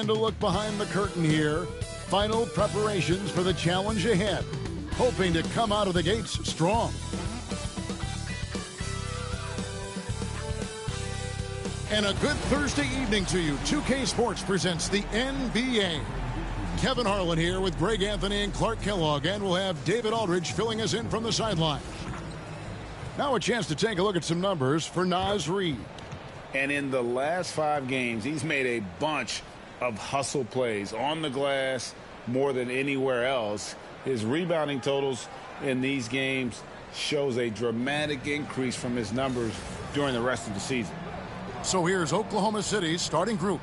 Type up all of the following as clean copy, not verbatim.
And a look behind the curtain here. Final preparations for the challenge ahead. Hoping to come out of the gates strong. And a good Thursday evening to you. 2K Sports presents the NBA. Kevin Harlan here with Greg Anthony and Clark Kellogg, and we'll have David Aldridge filling us in from the sideline. Now a chance to take a look at some numbers for Naz Reid. And in the last 5 games, he's made a bunch of hustle plays on the glass more than anywhere else. His rebounding totals in these games shows a dramatic increase from his numbers during the rest of the season. So here's Oklahoma City's starting group.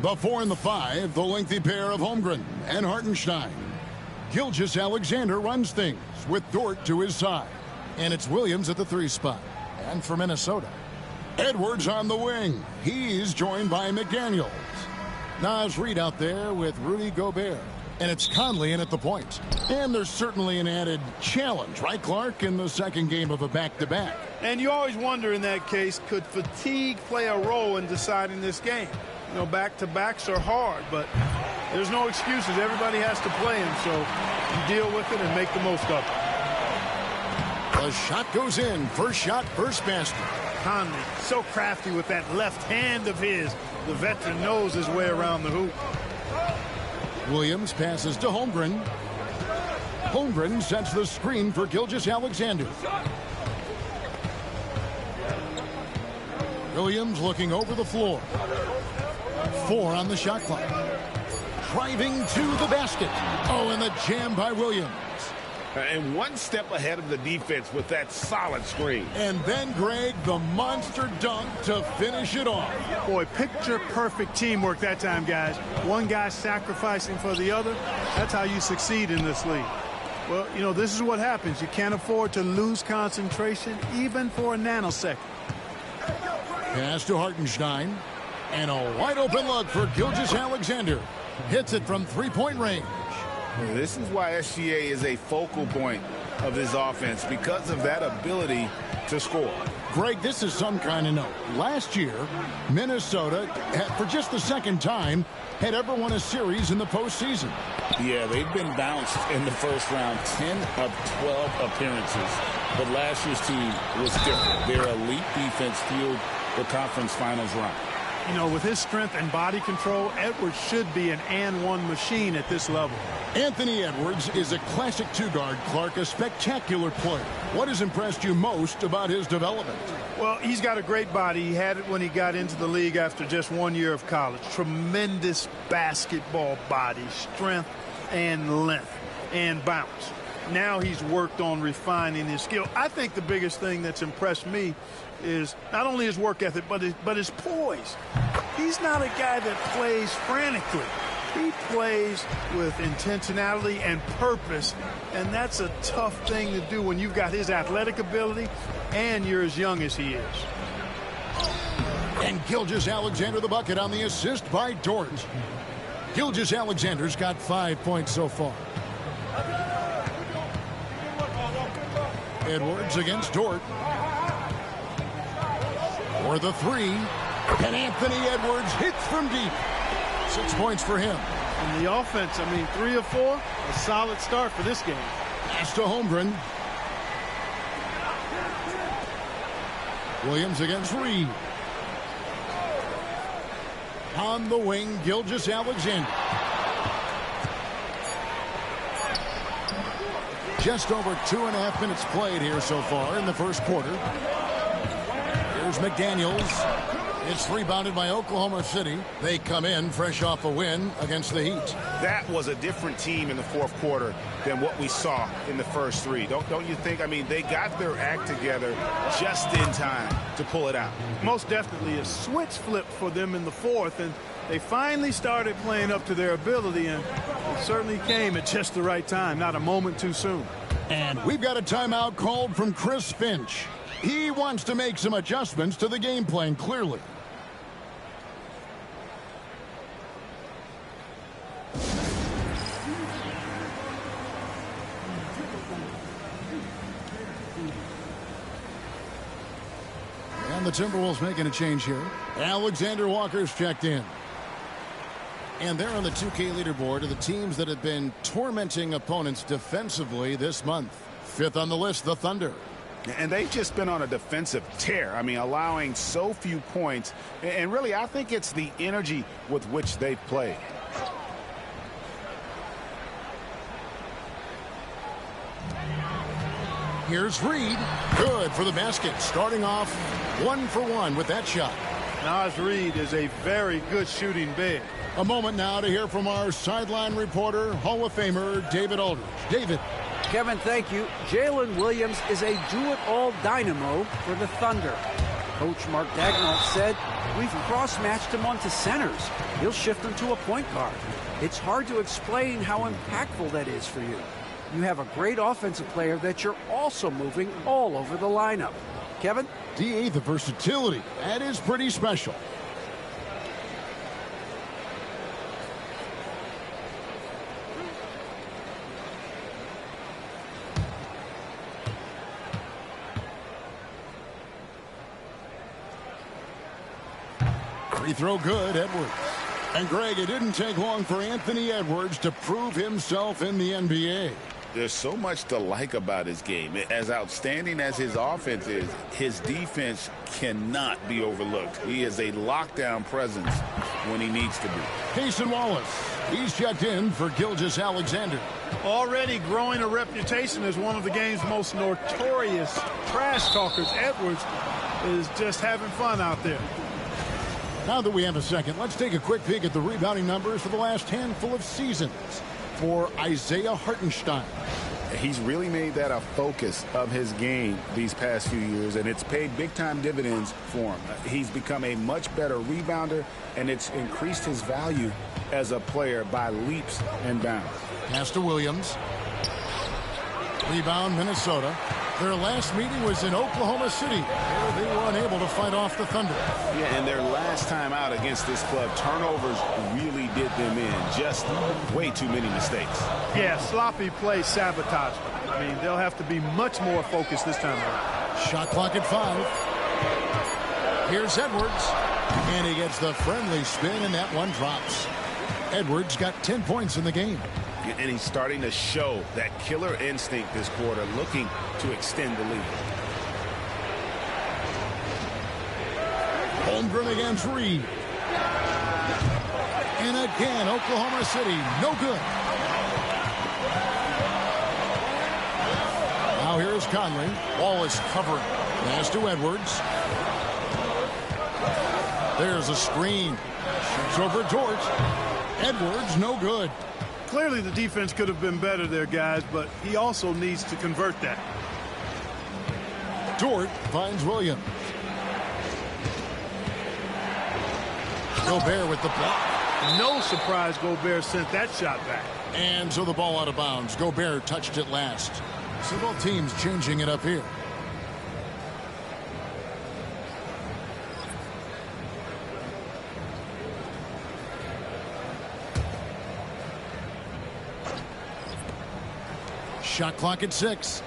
The 4 and the 5, the lengthy pair of Holmgren and Hartenstein. Gilgeous-Alexander runs things with Dort to his side. And it's Williams at the 3 spot. And for Minnesota, Edwards on the wing. He's joined by McDaniels. Naz Reid out there with Rudy Gobert. And it's Conley in at the point. And there's certainly an added challenge, right, Clark, in the second game of a back-to-back. And you always wonder in that case, could fatigue play a role in deciding this game? You know, back-to-backs are hard, but there's no excuses. Everybody has to play them, so you deal with it and make the most of it. The shot goes in. First shot, first basket. Conley, so crafty with that left hand of his. The veteran knows his way around the hoop. Williams passes to Holmgren. Holmgren sets the screen for Gilgeous-Alexander. Williams looking over the floor. 4 on the shot clock. Driving to the basket. Oh, and the jam by Williams. And one step ahead of the defense with that solid screen. And then, Greg, the monster dunk to finish it off. Boy, picture-perfect teamwork that time, guys. One guy sacrificing for the other. That's how you succeed in this league. Well, you know, this is what happens. You can't afford to lose concentration, even for a nanosecond. Pass to Hartenstein. And a wide-open look for Gilgeous-Alexander. Hits it from three-point range. This is why SGA is a focal point of this offense, because of that ability to score. Greg, this is some kind of note. Last year, Minnesota, for just the second time, had ever won a series in the postseason. Yeah, they've been bounced in the first round, 10 of 12 appearances. But last year's team was different. Their elite defense fueled the conference finals run. You know, with his strength and body control, Edwards should be an and-one machine at this level. Anthony Edwards is a classic 2-guard, Clark, a spectacular player. What has impressed you most about his development? Well, he's got a great body. He had it when he got into the league after just 1 year of college. Tremendous basketball body, strength and length and bounce. Now he's worked on refining his skill. I think the biggest thing that's impressed me is not only his work ethic, but his poise. He's not a guy that plays frantically. He plays with intentionality and purpose, and that's a tough thing to do when you've got his athletic ability and you're as young as he is. And Gilgeous-Alexander the bucket on the assist by Dort. Gilgeous-Alexander's got 5 points so far. Edwards against Dort. For the 3. And Anthony Edwards hits from deep. 6 points for him. And the offense, I mean, 3 of 4, a solid start for this game. Pass to Holmgren. Williams against Reid. On the wing, Gilgeous-Alexander. Just over 2.5 minutes played here so far in the first quarter. Here's McDaniels. It's rebounded by Oklahoma City. They come in fresh off a win against the Heat. That was a different team in the fourth quarter than what we saw in the first 3. Don't you think? I mean, they got their act together just in time to pull it out. Most definitely a switch flip for them in the fourth, and they finally started playing up to their ability, and it certainly came at just the right time, not a moment too soon. And we've got a timeout called from Chris Finch. He wants to make some adjustments to the game plan, clearly. And the Timberwolves making a change here. Alexander Walker's checked in. And they're on the 2K leaderboard of the teams that have been tormenting opponents defensively this month. Fifth on the list, the Thunder. And they've just been on a defensive tear. I mean, allowing so few points. And really, I think it's the energy with which they've played. Here's Reed. Good for the basket. Starting off 1 for 1 with that shot. Naz Reid is a very good shooting big. A moment now to hear from our sideline reporter, Hall of Famer David Aldridge. David. Kevin, thank you. Jalen Williams is a do-it-all dynamo for the Thunder. Coach Mark Dagnall said, we've cross-matched him onto centers. He'll shift him to a point guard. It's hard to explain how impactful that is for you. You have a great offensive player that you're also moving all over the lineup. Kevin? DA, the versatility. That is pretty special. Free throw good, Edwards. And Greg, it didn't take long for Anthony Edwards to prove himself in the NBA. There's so much to like about his game. As outstanding as his offense is, his defense cannot be overlooked. He is a lockdown presence when he needs to be. Cason Wallace, he's checked in for Gilgeous-Alexander. Already growing a reputation as one of the game's most notorious trash talkers, Edwards is just having fun out there. Now that we have a second, let's take a quick peek at the rebounding numbers for the last handful of seasons for Isaiah Hartenstein. He's really made that a focus of his game these past few years, and it's paid big-time dividends for him. He's become a much better rebounder, and it's increased his value as a player by leaps and bounds. Pass to Williams. Rebound, Minnesota. Their last meeting was in Oklahoma City, where they were unable to fight off the Thunder. Yeah, and their last time out against this club, turnovers really did them in. Just way too many mistakes. Yeah, sloppy play sabotage. I mean, they'll have to be much more focused this time around. Shot clock at 5. Here's Edwards. And he gets the friendly spin, and that one drops. Edwards got 10 points in the game. And he's starting to show that killer instinct this quarter, looking to extend the lead. Holmgren against Reed. And again, Oklahoma City, no good. Now here's Conley. Wallace covering. Pass to Edwards. There's a screen. Shoots over Dort. Edwards, no good. Clearly the defense could have been better there, guys, but he also needs to convert that. Dort finds Williams. Gobert with the block. No surprise Gobert sent that shot back. And so the ball out of bounds. Gobert touched it last. So both teams changing it up here. Shot clock at 6.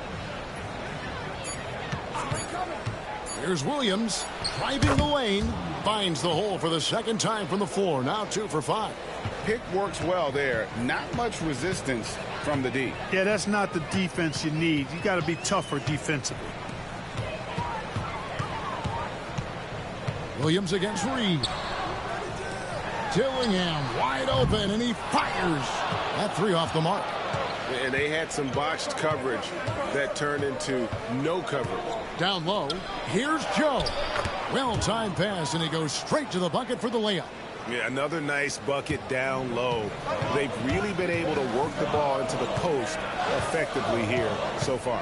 Here's Williams driving the lane. Finds the hole for the second time from the floor. Now 2 for 5. Pick works well there. Not much resistance from the D. Yeah, that's not the defense you need. You got to be tougher defensively. Williams against Reed. Dillingham wide open, and he fires. That 3 off the mark. And they had some botched coverage that turned into no coverage. Down low, here's Joe. Well-timed pass, and he goes straight to the bucket for the layup. Yeah, another nice bucket down low. They've really been able to work the ball into the post effectively here so far.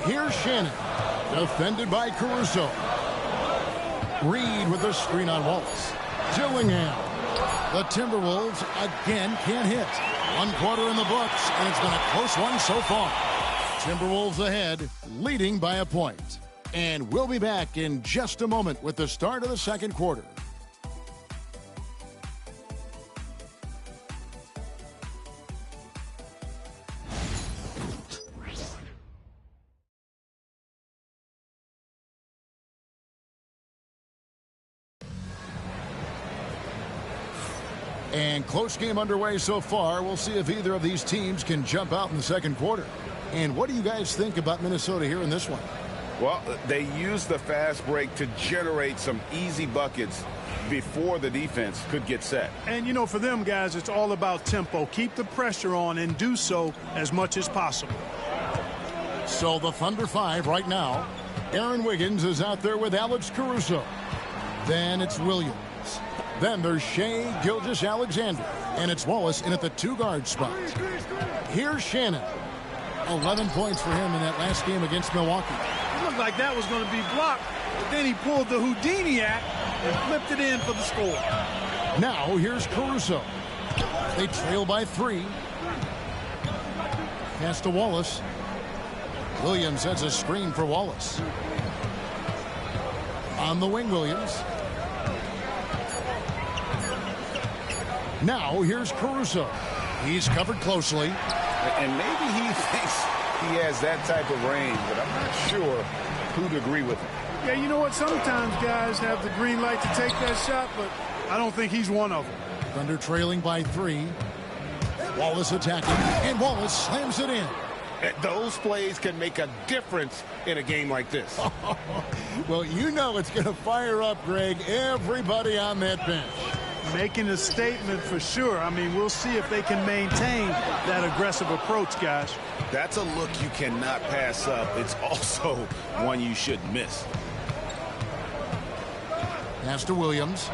Here's Shannon, defended by Caruso. Reed with the screen on Wallace. Dillingham. The Timberwolves again can't hit. 1 quarter in the books, and it's been a close one so far. Timberwolves ahead, leading by a point. And we'll be back in just a moment with the start of the second quarter. And close game underway so far. We'll see if either of these teams can jump out in the second quarter. And what do you guys think about Minnesota here in this one? Well, they used the fast break to generate some easy buckets before the defense could get set. And, you know, for them guys, it's all about tempo. Keep the pressure on and do so as much as possible. So the Thunder 5 right now. Aaron Wiggins is out there with Alex Caruso. Then it's Williams. Then there's Shai Gilgeous-Alexander. And it's Wallace in at the 2-guard spot. Here's Shannon. 11 points for him in that last game against Milwaukee. It looked like that was going to be blocked, but then he pulled the Houdini act and flipped it in for the score. Now here's Caruso. They trail by 3. Pass to Wallace. Williams sets a screen for Wallace. On the wing, Williams. Now here's Caruso. He's covered closely. And maybe he thinks he has that type of range, but I'm not sure who'd agree with him. Yeah, you know what? Sometimes guys have the green light to take that shot, but I don't think he's one of them. Thunder trailing by 3. Wallace attacking, and Wallace slams it in. Those plays can make a difference in a game like this. Well, you know it's going to fire up, Greg, everybody on that bench. Making a statement for sure. I mean, we'll see if they can maintain that aggressive approach, guys. That's a look you cannot pass up. It's also one you shouldn't miss. Pass to Williams.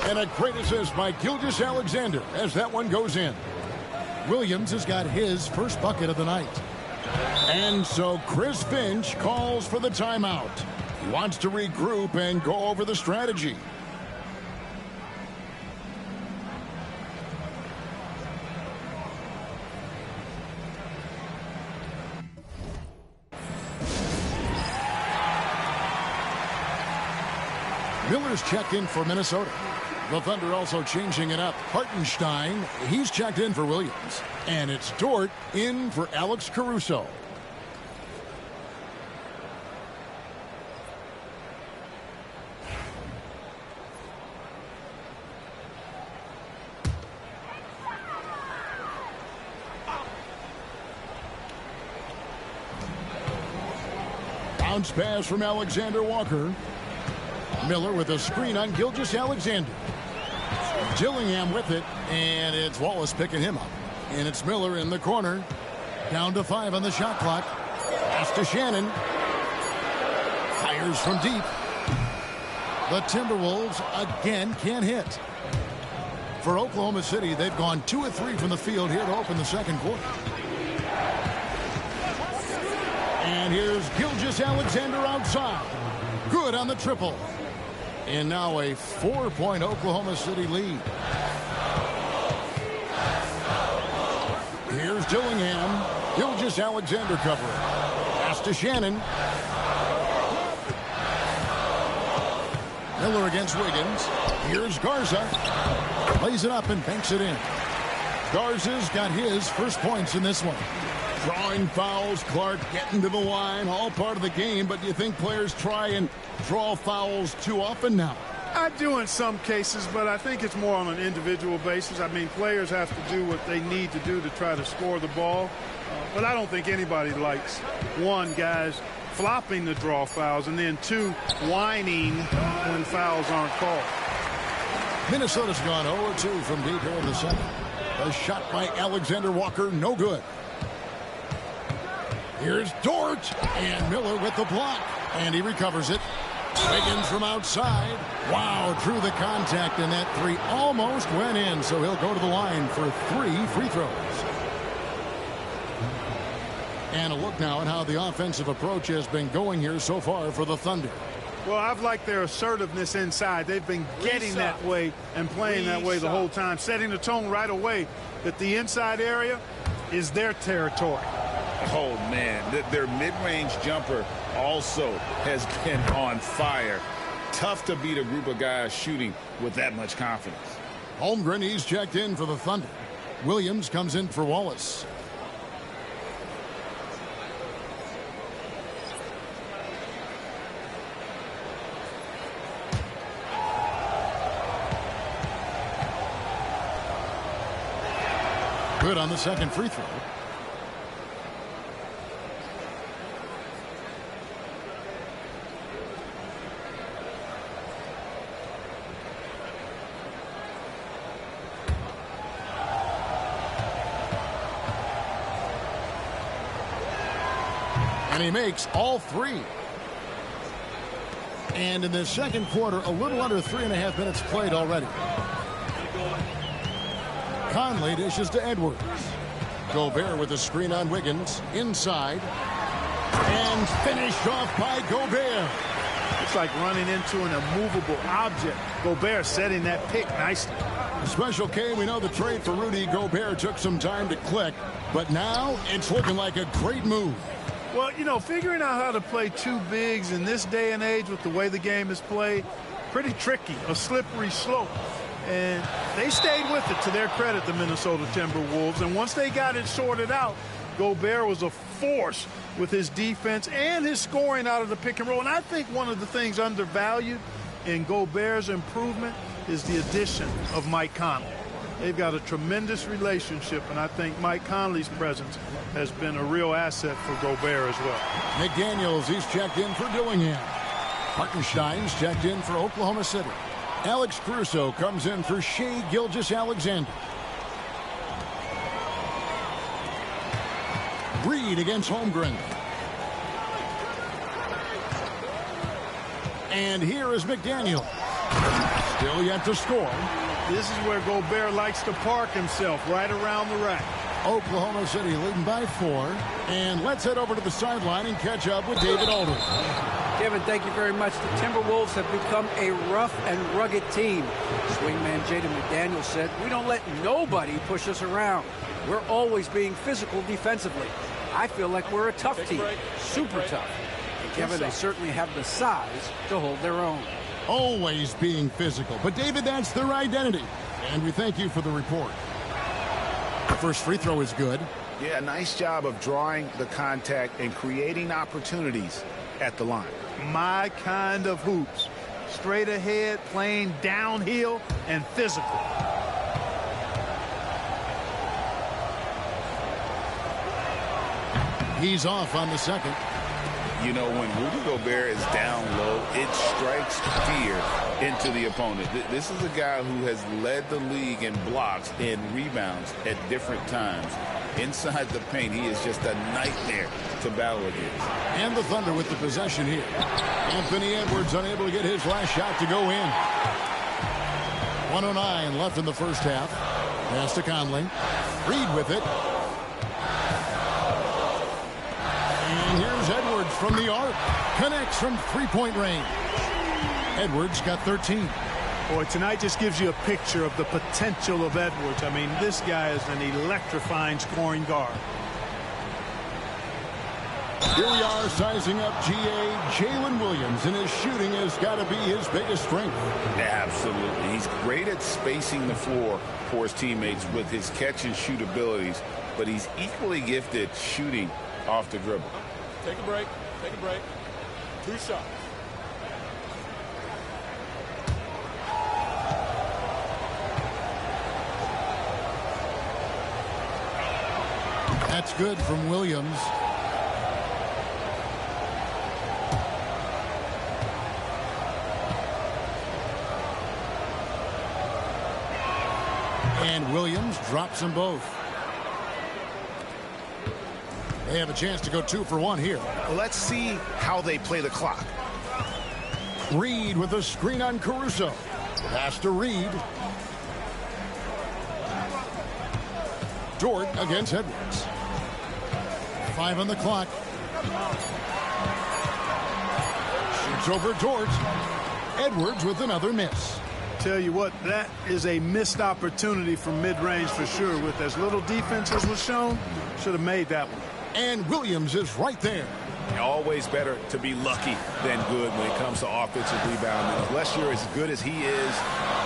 And a great assist by Gilgeous-Alexander as that one goes in. Williams has got his first bucket of the night. And so Chris Finch calls for the timeout. He wants to regroup and go over the strategy. Miller's checked in for Minnesota. The Thunder also changing it up. Hartenstein, he's checked in for Williams. And it's Dort in for Alex Caruso. Bounce pass from Alexander Walker. Miller with a screen on Gilgeous-Alexander. Dillingham with it, and it's Wallace picking him up. And it's Miller in the corner. Down to 5 on the shot clock. Pass to Shannon. Fires from deep. The Timberwolves again can't hit. For Oklahoma City, they've gone 2 of 3 from the field here to open the second quarter. And here's Gilgeous-Alexander outside. Good on the triple. And now a 4-point Oklahoma City lead. Here's Dillingham. Gilgeous-Alexander covering. Pass to Shannon. Miller against Wiggins. Here's Garza. Lays it up and banks it in. Garza's got his first points in this one. Drawing fouls, Clark getting to the line, all part of the game, but do you think players try and draw fouls too often now? I do in some cases, but I think it's more on an individual basis. I mean, players have to do what they need to do to try to score the ball, but I don't think anybody likes, 1, guys flopping the draw fouls, and then 2, whining when fouls aren't called. Minnesota's gone 0-2 from deep here in the second. A shot by Alexander Walker, no good. Here's Dort, and Miller with the block, and he recovers it. Wiggins from outside. Wow, drew the contact, and that 3 almost went in, so he'll go to the line for 3 free throws. And a look now at how the offensive approach has been going here so far for the Thunder. Well, I've liked their assertiveness inside. They've been getting that way and playing that way the whole time, setting the tone right away that the inside area is their territory. Oh, man, their mid-range jumper also has been on fire. Tough to beat a group of guys shooting with that much confidence. Holmgren, he's checked in for the Thunder. Williams comes in for Wallace. Good on the second free throw. And he makes all three. And in the second quarter, a little under 3.5 minutes played already. Conley dishes to Edwards. Gobert with a screen on Wiggins. Inside. And finished off by Gobert. It's like running into an immovable object. Gobert setting that pick nicely. Special K, we know the trade for Rudy Gobert took some time to click, but now it's looking like a great move. Well, you know, figuring out how to play two bigs in this day and age with the way the game is played, pretty tricky, a slippery slope. And they stayed with it, to their credit, the Minnesota Timberwolves. And once they got it sorted out, Gobert was a force with his defense and his scoring out of the pick and roll. And I think one of the things undervalued in Gobert's improvement is the addition of Mike Conley. They've got a tremendous relationship, and I think Mike Conley's presence has been a real asset for Gobert as well. McDaniels, he's checked in for Dillingham. Hartenstein's checked in for Oklahoma City. Alex Caruso comes in for Shai Gilgeous-Alexander. Reed against Holmgren. And here is McDaniel. Still yet to score. This is where Gobert likes to park himself, right around the rack. Oklahoma City leading by 4. And let's head over to the sideline and catch up with David Aldridge. Kevin, thank you very much. The Timberwolves have become a rough and rugged team. Swingman Jaden McDaniels said, "We don't let nobody push us around. We're always being physical defensively. I feel like we're a tough team, super tough." And Kevin, they certainly have the size to hold their own. Always being physical. But, David, that's their identity. And we thank you for the report. The first free throw is good. Yeah, nice job of drawing the contact and creating opportunities at the line. My kind of hoops. Straight ahead, playing downhill, and physical. He's off on the second. You know, when Rudy Gobert is down low, it strikes fear into the opponent. This is a guy who has led the league in blocks and rebounds at different times. Inside the paint, he is just a nightmare to battle against. And the Thunder with the possession here. Anthony Edwards unable to get his last shot to go in. 1:09 left in the first half. Pass to Conley. Reed with it. And here's Edwards from the arc. Connects from three-point range. Edwards got 13. Boy, tonight just gives you a picture of the potential of Edwards. I mean, this guy is an electrifying scoring guard. Here we are sizing up GA Jalen Williams, and his shooting has got to be his biggest strength. Absolutely. He's great at spacing the floor for his teammates with his catch-and-shoot abilities, but he's equally gifted shooting off the dribble. Take a break. Take a break. 2 shots. That's good from Williams. And Williams drops them both. They have a chance to go 2 for 1 here. Let's see how they play the clock. Reed with a screen on Caruso. Pass to Reed. Dort against Edwards. 5 on the clock. Shoots over Dort. Edwards with another miss. Tell you what, that is a missed opportunity from mid-range for sure. With as little defense as was shown, should have made that one. And Williams is right there. Always better to be lucky than good when it comes to offensive rebounding. Unless you're as good as he is,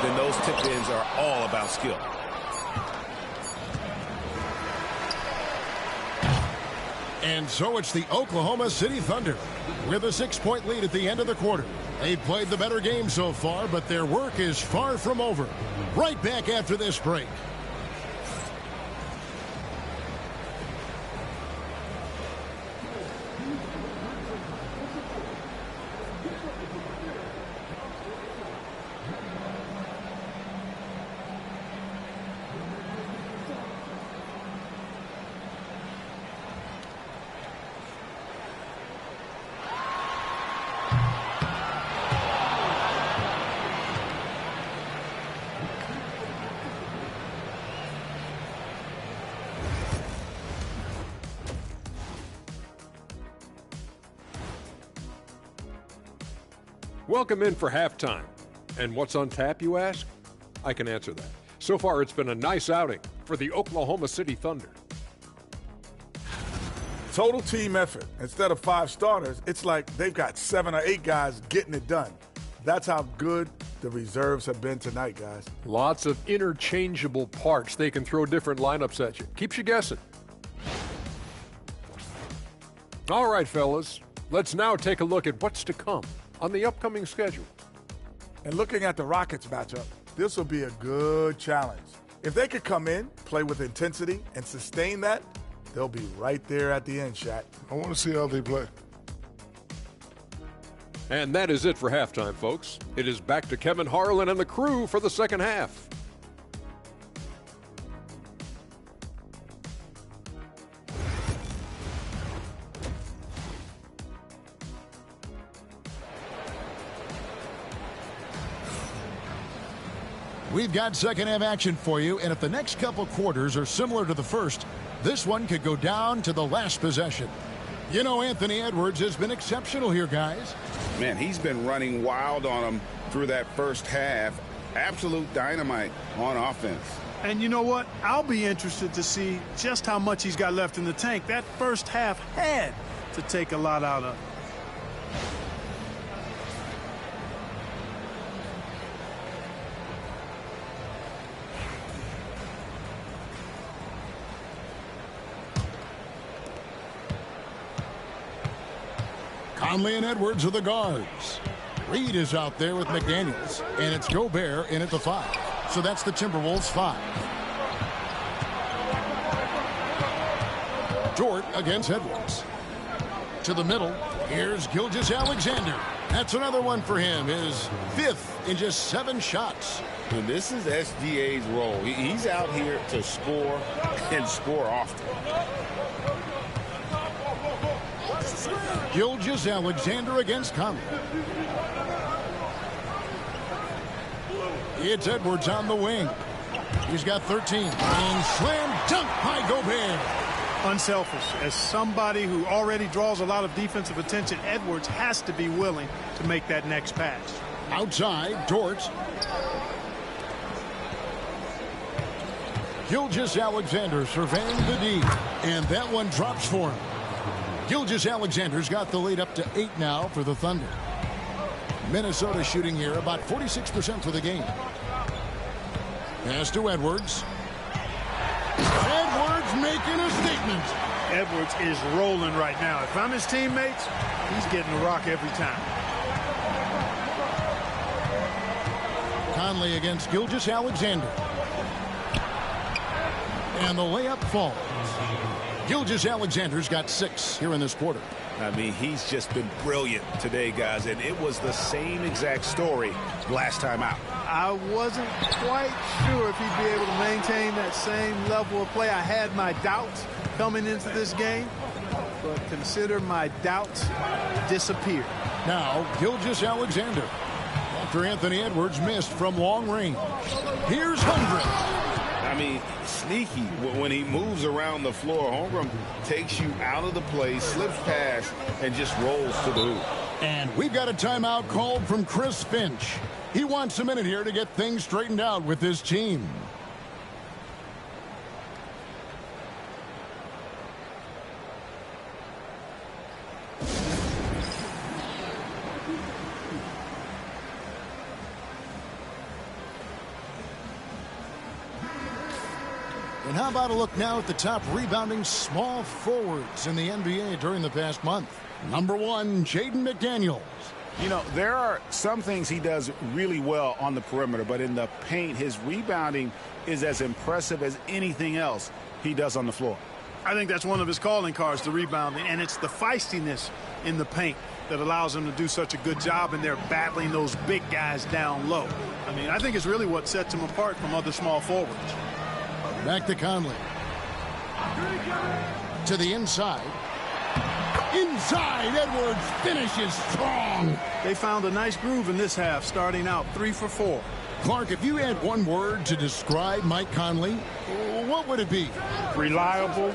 then those tip-ins are all about skill. And so it's the Oklahoma City Thunder with a 6-point lead at the end of the quarter. They've played the better game so far, but their work is far from over. Right back after this break. Welcome in for halftime. And what's on tap, you ask? I can answer that. So far, it's been a nice outing for the Oklahoma City Thunder. Total team effort. Instead of 5 starters, it's like they've got 7 or 8 guys getting it done. That's how good the reserves have been tonight, guys. Lots of interchangeable parts. They can throw different lineups at you. Keeps you guessing. All right, fellas. Let's now take a look at what's to come on the upcoming schedule. And looking at the Rockets matchup, this will be a good challenge. If they could come in, play with intensity, and sustain that, they'll be right there at the end, Shaq. I want to see how they play. And that is it for halftime, folks. It is back to Kevin Harlan and the crew for the second half. We've got second half action for you, and if the next couple quarters are similar to the first, this one could go down to the last possession. You know, Anthony Edwards has been exceptional here, guys. Man, he's been running wild on them through that first half. Absolute dynamite on offense. And you know what? I'll be interested to see just how much he's got left in the tank. That first half had to take a lot out of. Conley and Edwards are the guards. Reed is out there with McDaniels, and it's Gobert in at the 5. So that's the Timberwolves 5. Dort against Edwards. To the middle, here's Gilgeous-Alexander. That's another one for him, his 5th in just 7 shots. And this is SGA's role. He's out here to score and score often. Gilgeous-Alexander against Conley. It's Edwards on the wing. He's got 13. And slam dunk by Gobert. Unselfish. As somebody who already draws a lot of defensive attention, Edwards has to be willing to make that next pass. Outside, Dort. Gilgeous-Alexander surveying the D. And that one drops for him. Gilgeous-Alexander's got the lead up to 8 now for the Thunder. Minnesota shooting here about 46% for the game. Pass to Edwards. Edwards making a statement. Edwards is rolling right now. If I'm his teammates, he's getting the rock every time. Conley against Gilgeous-Alexander. And the layup falls. Gilgeous-Alexander's got 6 here in this quarter. I mean, he's just been brilliant today, guys, and it was the same exact story last time out. I wasn't quite sure if he'd be able to maintain that same level of play. I had my doubts coming into this game, but consider my doubts disappeared. Now, Gilgeous-Alexander. After Anthony Edwards missed from long range. Here's Holmgren. I mean, sneaky when he moves around the floor. Holmgren takes you out of the play, slips past, and just rolls to the hoop. And we've got a timeout called from Chris Finch. He wants a minute here to get things straightened out with his team. And how about a look now at the top rebounding small forwards in the NBA during the past month? Number 1, Jaden McDaniels. You know, there are some things he does really well on the perimeter, but in the paint, his rebounding is as impressive as anything else he does on the floor. I think that's one of his calling cards, the rebounding, and it's the feistiness in the paint that allows him to do such a good job, and they're battling those big guys down low. I mean, I think it's really what sets him apart from other small forwards. Back to Conley. To the inside. Inside, Edwards finishes strong. They found a nice groove in this half, starting out 3 for 4. Clark, if you had one word to describe Mike Conley, what would it be? Reliable,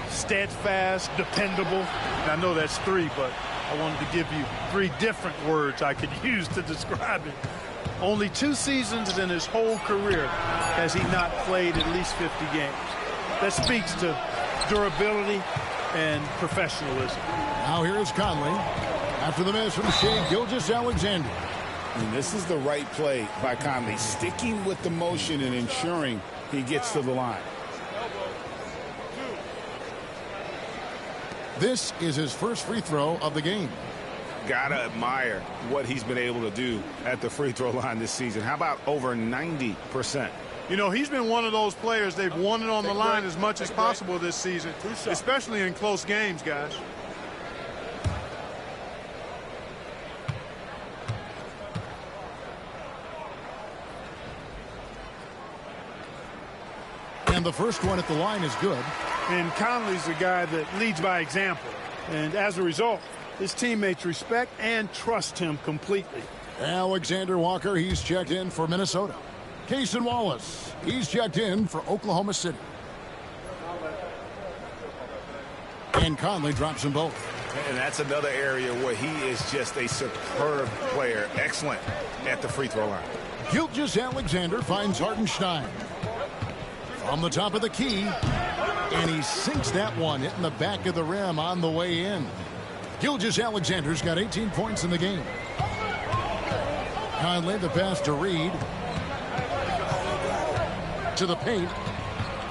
steadfast, dependable. I know that's 3, but I wanted to give you 3 different words I could use to describe it. Only 2 seasons in his whole career has he not played at least 50 games. That speaks to durability and professionalism. Now here's Conley. After the miss from Shea Gilgeous-Alexander. And this is the right play by Conley, sticking with the motion and ensuring he gets to the line. This is his first free throw of the game. Gotta admire what he's been able to do at the free throw line this season. How about over 90%? You know, he's been one of those players they've won it on the line as much as possible this season, especially in close games, guys. And the first one at the line is good. And Conley's the guy that leads by example. And as a result, his teammates respect and trust him completely. Alexander Walker, he's checked in for Minnesota. Cason Wallace, he's checked in for Oklahoma City. And Conley drops them both. And that's another area where he is just a superb player. Excellent at the free throw line. Gilgeous-Alexander finds Hartenstein. From the top of the key. And he sinks that one, hitting the back of the rim on the way in. Gilgeous-Alexander's got 18 points in the game. Conley, the pass to Reed. To the paint.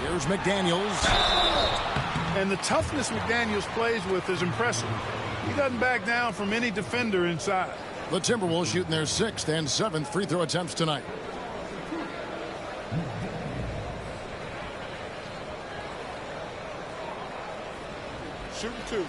Here's McDaniels. And the toughness McDaniels plays with is impressive. He doesn't back down from any defender inside. The Timberwolves shooting their 6th and 7th free throw attempts tonight. Shooting 2.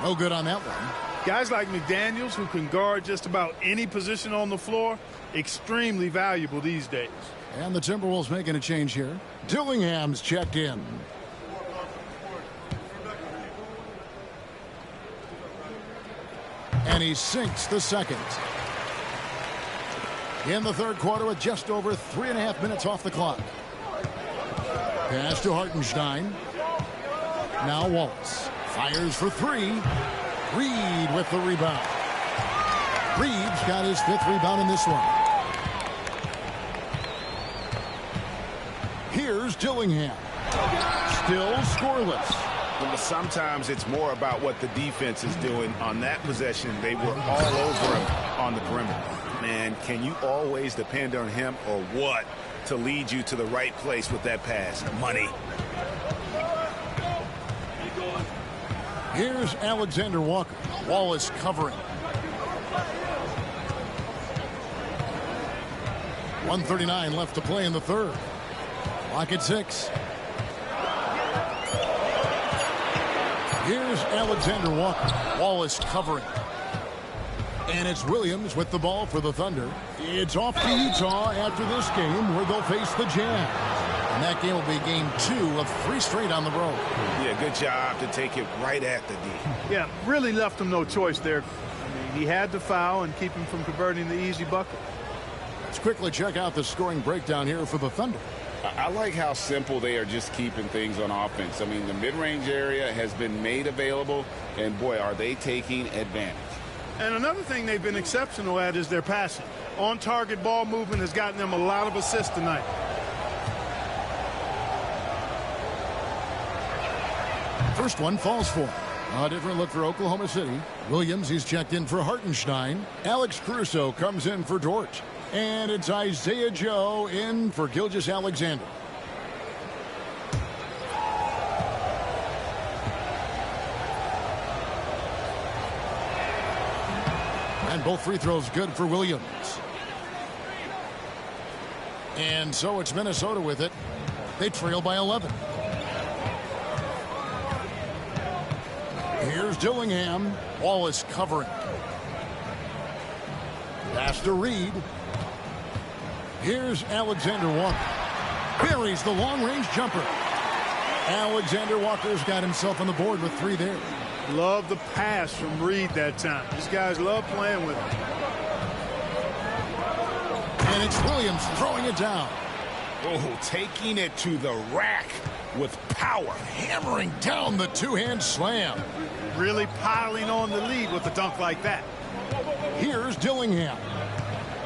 No good on that one. Guys like McDaniels, who can guard just about any position on the floor, extremely valuable these days. And the Timberwolves making a change here. Dillingham's checked in. And he sinks the second. In the third quarter with just over 3.5 minutes off the clock. Pass to Hartenstein. Now Wallace. Fires for 3. Reed with the rebound. Reed's got his 5th rebound in this one. Here's Dillingham. Still scoreless. But sometimes it's more about what the defense is doing. On that possession, they were all over him on the perimeter. Man, can you always depend on him or what to lead you to the right place with that pass? Money. Here's Alexander Walker. Wallace covering. 1:39 left to play in the third. Clock at 6. Here's Alexander Walker. Wallace covering. And it's Williams with the ball for the Thunder. It's off to Utah after this game where they'll face the Jazz. And that game will be game 2 of 3 straight on the road. Yeah, good job to take it right at the D. Yeah, really left him no choice there. I mean, he had to foul and keep him from converting the easy bucket. Let's quickly check out the scoring breakdown here for the Thunder. I like how simple they are just keeping things on offense. I mean, the mid-range area has been made available, and boy, are they taking advantage. And another thing they've been exceptional at is their passing. On-target ball movement has gotten them a lot of assists tonight. First one falls for him. A different look for Oklahoma City. Williams, he's checked in for Hartenstein. Alex Caruso comes in for Dort. And it's Isaiah Joe in for Gilgeous-Alexander. And both free throws good for Williams. And so it's Minnesota with it. They trail by 11. Here's Dillingham. Wallace covering. Pass to Reed. Here's Alexander Walker. Buries the long-range jumper. Alexander Walker's got himself on the board with 3 there. Love the pass from Reed that time. These guys love playing with him. And it's Williams throwing it down. Oh, taking it to the rack with power. Hammering down the two-hand slam. Really piling on the lead with a dunk like that. Here's Dillingham.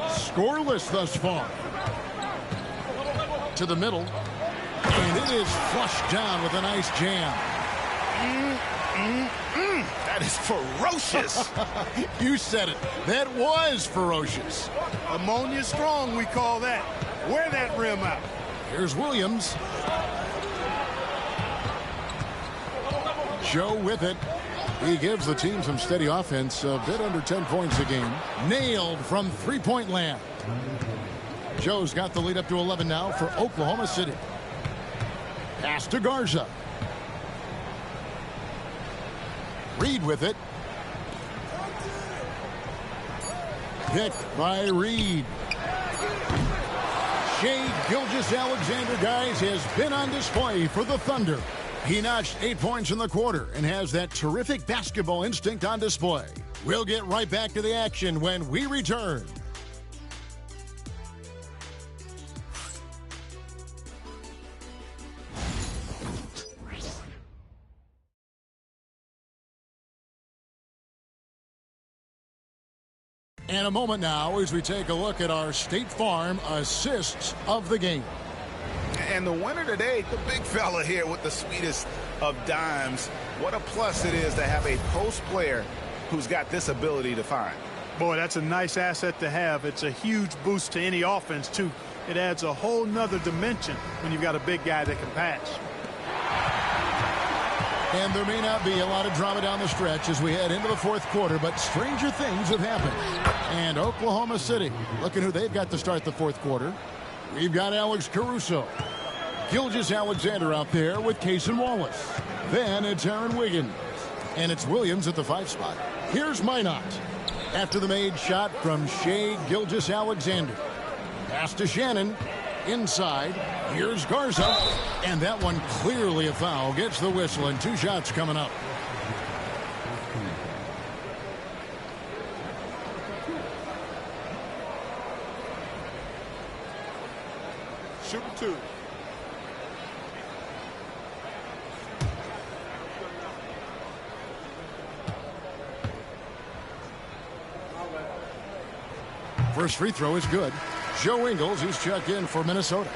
Scoreless thus far. To the middle. And it is flushed down with a nice jam. That is ferocious. You said it. That was ferocious. Ammonia strong, we call that. Wear that rim out. Here's Williams. Joe with it. He gives the team some steady offense, a bit under 10 points a game. Nailed from three-point land. Joe's got the lead up to 11 now for Oklahoma City. Pass to Garza. Reed with it. Picked by Reed. Shai Gilgeous-Alexander, guys, has been on display for the Thunder. He notched 8 points in the quarter and has that terrific basketball instinct on display. We'll get right back to the action when we return. And a moment now as we take a look at our State Farm assists of the game. And the winner today, the big fella here with the sweetest of dimes. What a plus it is to have a post player who's got this ability to find. Boy, that's a nice asset to have. It's a huge boost to any offense, too. It adds a whole nother dimension when you've got a big guy that can pass. And there may not be a lot of drama down the stretch as we head into the fourth quarter, but stranger things have happened. And Oklahoma City, look at who they've got to start the fourth quarter. We've got Alex Caruso. Gilgeous-Alexander out there with Cason Wallace. Then it's Aaron Wiggins. And it's Williams at the 5 spot. Here's Minot. After the made shot from Shai Gilgeous-Alexander. Pass to Shannon. Inside. Here's Garza. And that one clearly a foul. Gets the whistle and 2 shots coming up. Shooting 2. First free throw is good. Joe Ingles is checked in for Minnesota.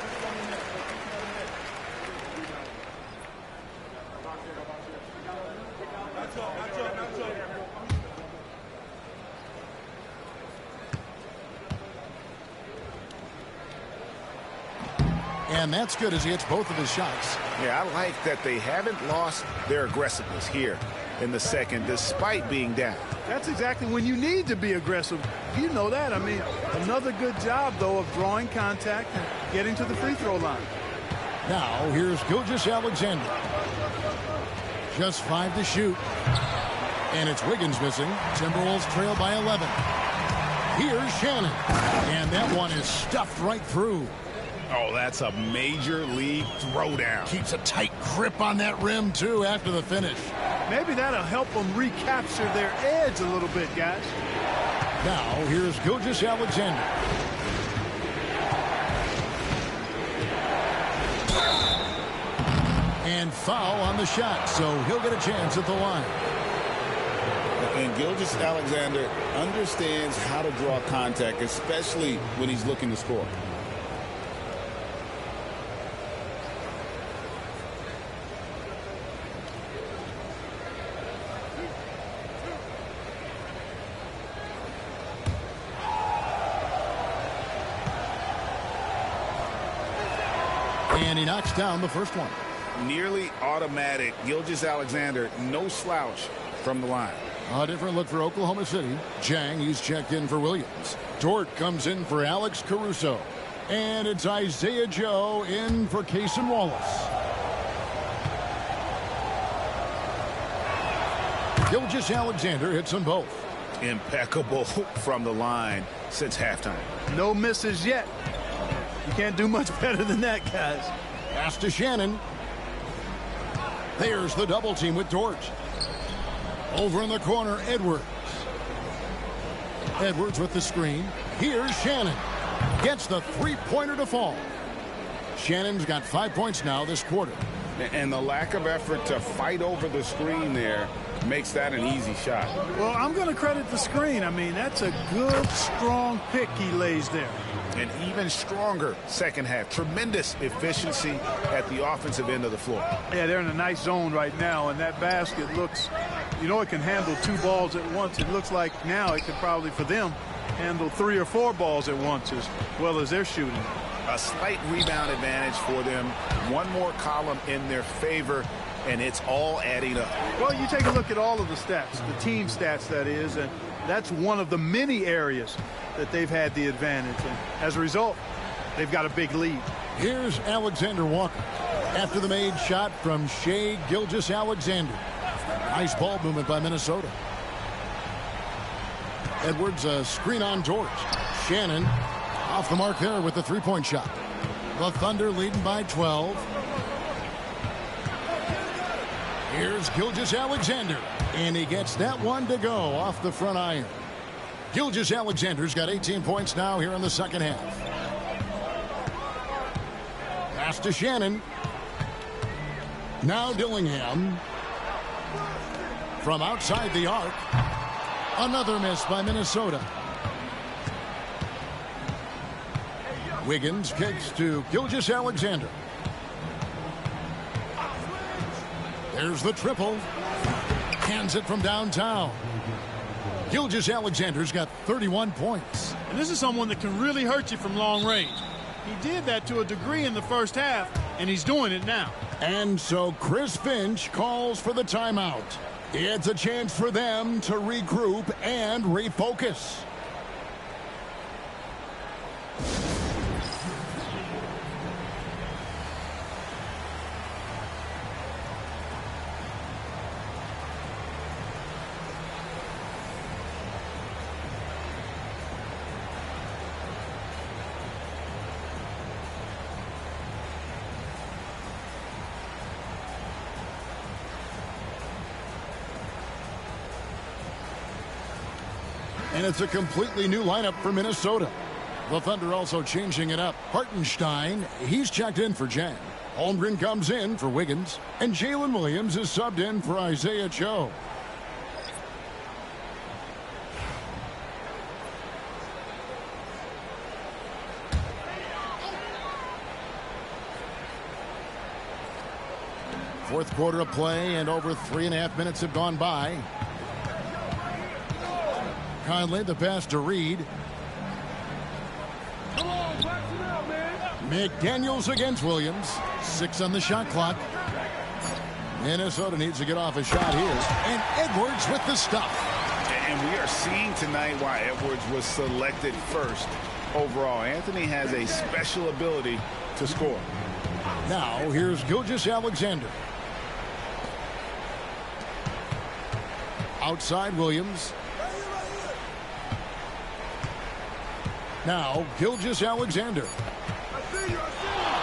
And that's good as he hits both of his shots. Yeah, I like that they haven't lost their aggressiveness here in the second, despite being down. That's exactly when you need to be aggressive. You know that. I mean, another good job, though, of drawing contact and getting to the free throw line. Now, here's Gilgeous-Alexander. Just 5 to shoot. And it's Wiggins missing. Timberwolves trail by 11. Here's Shannon. And that one is stuffed right through. Oh, that's a major league throwdown. Keeps a tight grip on that rim, too, after the finish. Maybe that'll help them recapture their edge a little bit, guys. Now, here's Gilgeous-Alexander. And foul on the shot, so he'll get a chance at the line. And Gilgeous-Alexander understands how to draw contact, especially when he's looking to score. And he knocks down the first one. Nearly automatic. Gilgeous-Alexander, no slouch from the line. A different look for Oklahoma City. Jang, he's checked in for Williams. Dort comes in for Alex Caruso. And it's Isaiah Joe in for Cason Wallace. Gilgeous-Alexander hits them both. Impeccable from the line since halftime. No misses yet. You can't do much better than that, guys. Pass to Shannon. There's the double team with Dort. Over in the corner, Edwards. Edwards with the screen. Here's Shannon. gets the three-pointer to fall. Shannon's got 5 points now this quarter. And the lack of effort to fight over the screen there makes that an easy shot. Well, I'm going to credit the screen. I mean, that's a good, strong pick he lays there. An even stronger second half. Tremendous efficiency at the offensive end of the floor. Yeah, they're in a nice zone right now, and that basket looks, you know, it can handle 2 balls at once. It looks like now it could probably, for them, handle 3 or 4 balls at once as well as they're shooting. A slight rebound advantage for them. One more column in their favor, and it's all adding up. Well, you take a look at all of the stats, the team stats, that is, and that's one of the many areas that they've had the advantage. And as a result, they've got a big lead. Here's Alexander Walker after the made shot from Shai Gilgeous-Alexander. Nice ball movement by Minnesota. Edwards, a screen on George. Shannon off the mark there with the three-point shot. The Thunder leading by 12. Here's Gilgeous-Alexander, and he gets that one to go off the front iron. Gilgeous-Alexander's got 18 points now here in the second half. Pass to Shannon. Now Dillingham. From outside the arc. Another miss by Minnesota. Wiggins kicks to Gilgeous-Alexander. There's the triple. Hands it from downtown. Gilgeous-Alexander's got 31 points. And this is someone that can really hurt you from long range. He did that to a degree in the first half, and he's doing it now. And so Chris Finch calls for the timeout. It's a chance for them to regroup and refocus. And it's a completely new lineup for Minnesota. The Thunder also changing it up. Hartenstein, he's checked in for Jan. Holmgren comes in for Wiggins. And Jalen Williams is subbed in for Isaiah Joe. Fourth quarter of play, and over 3.5 minutes have gone by. Conley, the pass to Reed. McDaniels against Williams. 6 on the shot clock. Minnesota needs to get off a shot here. And Edwards with the stuff. And we are seeing tonight why Edwards was selected first overall. Anthony has a special ability to score. Now here's Gilgeous-Alexander. Outside Williams. Now Gilgeous-Alexander.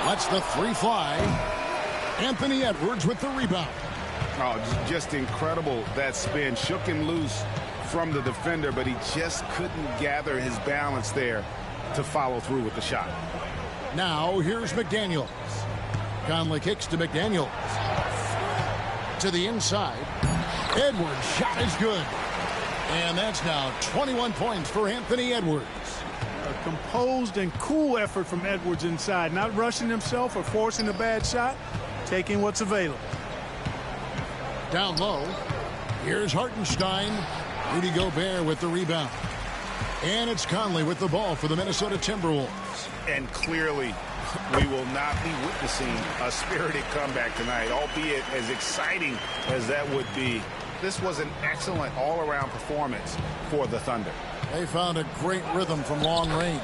Lets the three fly. Anthony Edwards with the rebound. Oh, just incredible. That spin shook him loose from the defender, but he just couldn't gather his balance there to follow through with the shot. Now here's McDaniels. Conley kicks to McDaniels. To the inside. Edwards' shot is good. And that's now 21 points for Anthony Edwards. A composed and cool effort from Edwards inside, not rushing himself or forcing a bad shot, taking what's available. Down low, here's Hartenstein. Rudy Gobert with the rebound. And it's Conley with the ball for the Minnesota Timberwolves. And clearly, we will not be witnessing a spirited comeback tonight, albeit as exciting as that would be. This was an excellent all-around performance for the Thunder. They found a great rhythm from long range.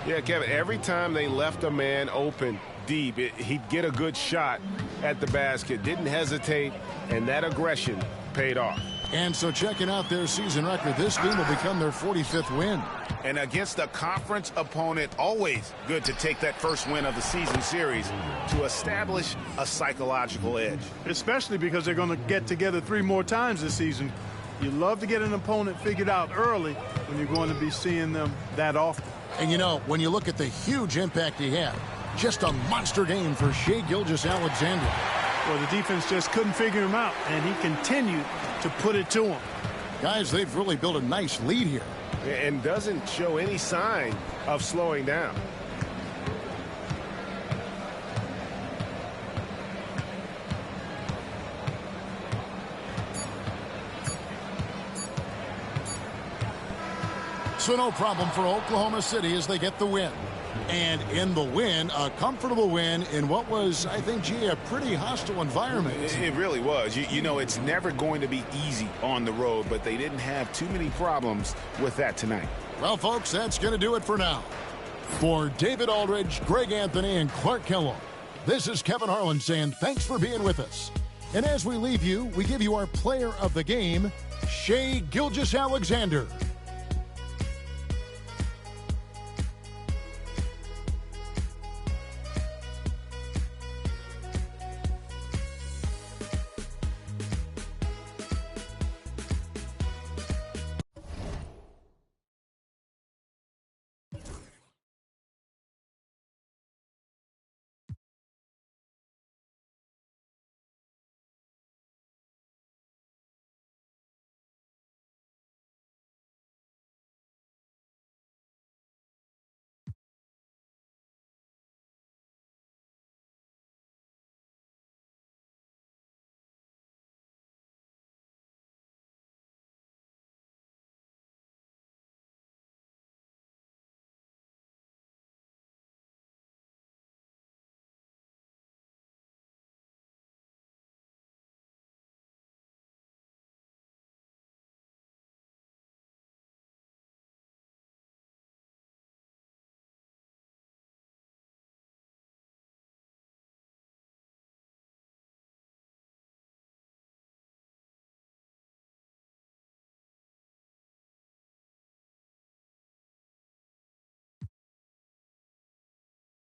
Yeah, Kevin, every time they left a man open deep, he'd get a good shot at the basket. Didn't hesitate, and that aggression paid off. And so checking out their season record, this game will become their 45th win. And against a conference opponent, always good to take that first win of the season series to establish a psychological edge. Especially because they're going to get together 3 more times this season. You love to get an opponent figured out early when you're going to be seeing them that often. And, you know, when you look at the huge impact he had, just a monster game for Shai Gilgeous-Alexander. Well, the defense just couldn't figure him out, and he continued to put it to him. Guys, they've really built a nice lead here. And doesn't show any sign of slowing down. So no problem for Oklahoma City as they get the win. And in the win, a comfortable win in what was, I think, gee, a pretty hostile environment. It really was. You know, it's never going to be easy on the road, but they didn't have too many problems with that tonight. Well, folks, that's going to do it for now. For David Aldridge, Greg Anthony, and Clark Kellogg, this is Kevin Harlan saying thanks for being with us. And as we leave you, we give you our player of the game, Shai Gilgeous-Alexander.